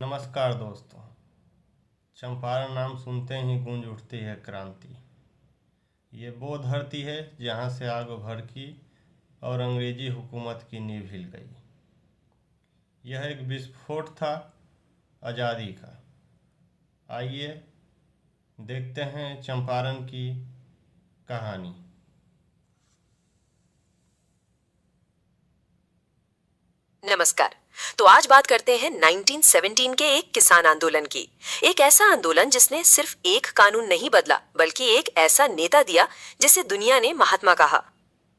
नमस्कार दोस्तों। चंपारण नाम सुनते ही गूंज उठती है क्रांति। ये वो धरती है जहाँ से आग भड़की और अंग्रेजी हुकूमत की नींव हिल गई। यह एक विस्फोट था आज़ादी का। आइए देखते हैं चंपारण की कहानी। नमस्कार। तो आज बात करते हैं 1917 के एक किसान आंदोलन की। एक ऐसा आंदोलन जिसने सिर्फ एक कानून नहीं बदला बल्कि एक ऐसा नेता दिया जिसे दुनिया ने महात्मा कहा।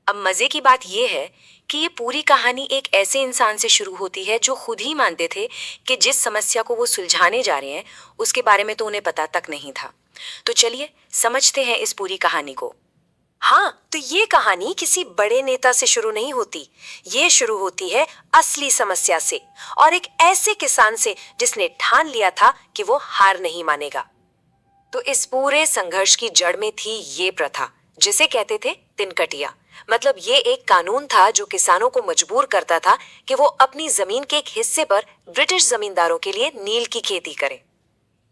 अब मजे की बात यह है कि ये पूरी कहानी एक ऐसे इंसान से शुरू होती है जो खुद ही मानते थे कि जिस समस्या को वो सुलझाने जा रहे हैं उसके बारे में तो उन्हें पता तक नहीं था। तो चलिए समझते हैं इस पूरी कहानी को। हाँ, तो ये कहानी किसी बड़े नेता से शुरू नहीं होती। ये शुरू होती है असली समस्या से और एक ऐसे किसान से जिसने ठान लिया था कि वो हार नहीं मानेगा। तो इस पूरे संघर्ष की जड़ में थी ये प्रथा जिसे कहते थे तिनकटिया। मतलब ये एक कानून था जो किसानों को मजबूर करता था कि वो अपनी जमीन के एक हिस्से पर ब्रिटिश जमींदारों के लिए नील की खेती करें।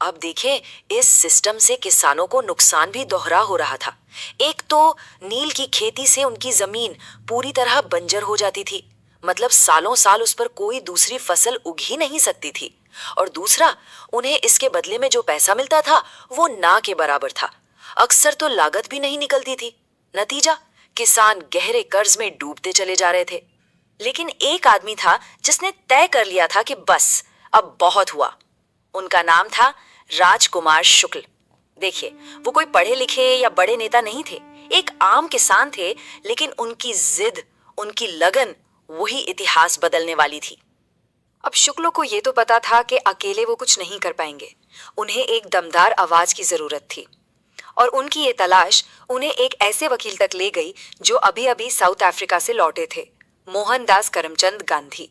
अब देखें, इस सिस्टम से किसानों को नुकसान भी दोहरा हो रहा था। एक तो नील की खेती से उनकी जमीन पूरी तरह बंजर हो जाती थी, मतलब सालों साल उस पर कोई दूसरी फसल उग ही नहीं सकती थी। और दूसरा, उन्हें इसके बदले में जो पैसा मिलता था वो ना के बराबर था। अक्सर तो लागत भी नहीं निकलती थी। नतीजा, किसान गहरे कर्ज में डूबते चले जा रहे थे। लेकिन एक आदमी था जिसने तय कर लिया था कि बस अब बहुत हुआ। उनका नाम था राजकुमार शुक्ल। देखिए, वो कोई पढ़े लिखे या बड़े नेता नहीं थे, एक आम किसान थे, लेकिन उनकी जिद, उनकी लगन वही इतिहास बदलने वाली थी। अब शुक्लों को ये तो पता था कि अकेले वो कुछ नहीं कर पाएंगे। उन्हें एक दमदार आवाज की जरूरत थी और उनकी ये तलाश उन्हें एक ऐसे वकील तक ले गई जो अभी अभी साउथ अफ्रीका से लौटे थे, मोहनदास करमचंद गांधी।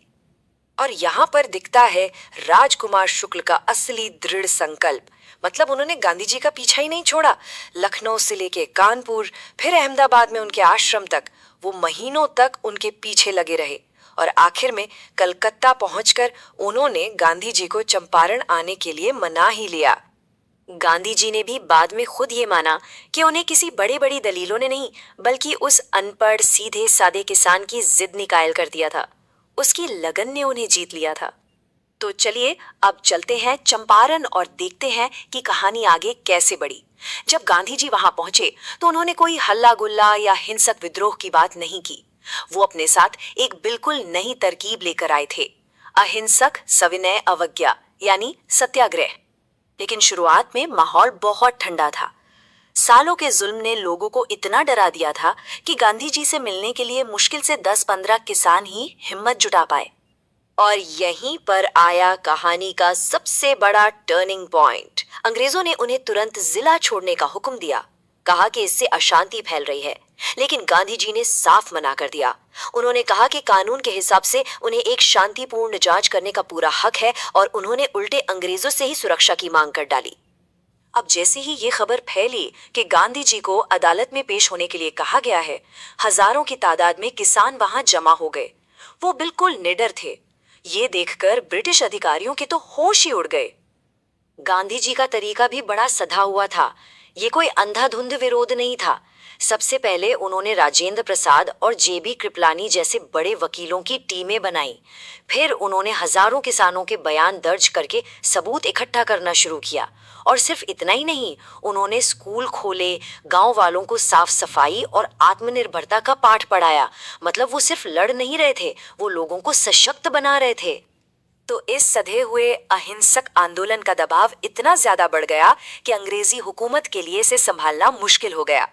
और यहाँ पर दिखता है राजकुमार शुक्ल का असली दृढ़ संकल्प। मतलब उन्होंने गांधी जी का पीछा ही नहीं छोड़ा। लखनऊ से लेके कानपुर, फिर अहमदाबाद में उनके आश्रम तक वो महीनों तक उनके पीछे लगे रहे और आखिर में कलकत्ता पहुंचकर उन्होंने गांधी जी को चंपारण आने के लिए मना ही लिया। गांधी जी ने भी बाद में खुद ये माना कि उन्हें किसी बड़ी बड़ी दलीलों ने नहीं बल्कि उस अनपढ़ सीधे सादे किसान की जिद ने कायल कर दिया था। उसकी लगन ने उन्हें जीत लिया था। तो चलिए अब चलते हैं चंपारण और देखते हैं कि कहानी आगे कैसे बढ़ी। जब गांधी जी वहां पहुंचे तो उन्होंने कोई हल्ला गुल्ला या हिंसक विद्रोह की बात नहीं की। वो अपने साथ एक बिल्कुल नई तरकीब लेकर आए थे, अहिंसक सविनय अवज्ञा यानी सत्याग्रह। लेकिन शुरुआत में माहौल बहुत ठंडा था। सालों के जुल्म ने लोगों को इतना डरा दिया था कि गांधी जी से मिलने के लिए मुश्किल से 10-15 किसान ही हिम्मत जुटा पाए। और यहीं पर आया कहानी का सबसे बड़ा टर्निंग पॉइंट। अंग्रेजों ने उन्हें तुरंत जिला छोड़ने का हुक्म दिया। कहा कि इससे अशांति फैल रही है, लेकिन गांधी जी ने साफ मना कर दिया। उन्होंने कहा कि कानून के हिसाब से उन्हें एक शांतिपूर्ण जांच करने का पूरा हक है और उन्होंने उल्टे अंग्रेजों से ही सुरक्षा की मांग कर डाली। अब जैसे ही ये खबर फैली कि गांधी जी को अदालत में पेश होने के लिए कहा गया है, हजारों की तादाद में किसान वहां जमा हो गए। वो बिल्कुल निडर थे। ये देखकर ब्रिटिश अधिकारियों के तो होश ही उड़ गए। गांधी जी का तरीका भी बड़ा सधा हुआ था। ये कोई अंधाधुंध विरोध नहीं था। सबसे पहले उन्होंने राजेंद्र प्रसाद और जेबी कृपलानी जैसे बड़े वकीलों की टीमें बनाई। फिर उन्होंने हजारों किसानों के बयान दर्ज करके सबूत इकट्ठा करना शुरू किया। और सिर्फ इतना ही नहीं, उन्होंने स्कूल खोले, गांव वालों को साफ सफाई और आत्मनिर्भरता का पाठ पढ़ाया। मतलब वो सिर्फ लड़ नहीं रहे थे, वो लोगों को सशक्त बना रहे थे। तो इस सधे हुए अहिंसक आंदोलन का दबाव इतना ज्यादा बढ़ गया कि अंग्रेजी हुकूमत के लिए इसे संभालना मुश्किल हो गया।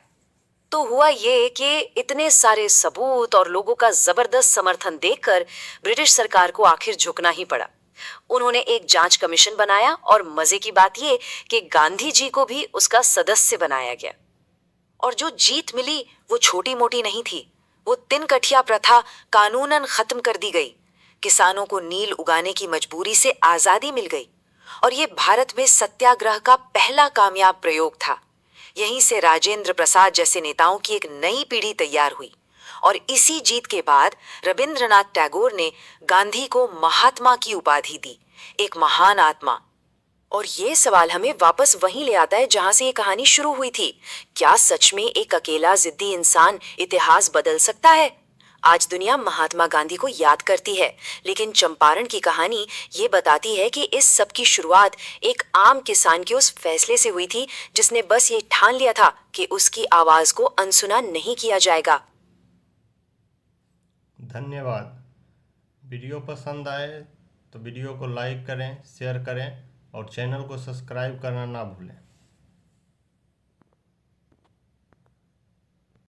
तो हुआ ये कि इतने सारे सबूत और लोगों का जबरदस्त समर्थन देखकर ब्रिटिश सरकार को आखिर झुकना ही पड़ा। उन्होंने एक जांच कमीशन बनाया और मजे की बात ये कि गांधी जी को भी उसका सदस्य बनाया गया। और जो जीत मिली वो छोटी मोटी नहीं थी। वो तिनकठिया प्रथा कानूनन खत्म कर दी गई। किसानों को नील उगाने की मजबूरी से आजादी मिल गई और ये भारत में सत्याग्रह का पहला कामयाब प्रयोग था। यहीं से राजेंद्र प्रसाद जैसे नेताओं की एक नई पीढ़ी तैयार हुई और इसी जीत के बाद रविंद्रनाथ टैगोर ने गांधी को महात्मा की उपाधि दी, एक महान आत्मा। और ये सवाल हमें वापस वहीं ले आता है जहां से ये कहानी शुरू हुई थी। क्या सच में एक अकेला जिद्दी इंसान इतिहास बदल सकता है? आज दुनिया महात्मा गांधी को याद करती है, लेकिन चंपारण की कहानी ये बताती है कि इस सब की शुरुआत एक आम किसान के उस फैसले से हुई थी जिसने बस ये ठान लिया था कि उसकी आवाज को अनसुना नहीं किया जाएगा। धन्यवाद। वीडियो पसंद आए तो वीडियो को लाइक करें, शेयर करें और चैनल को सब्सक्राइब करना ना भूलें।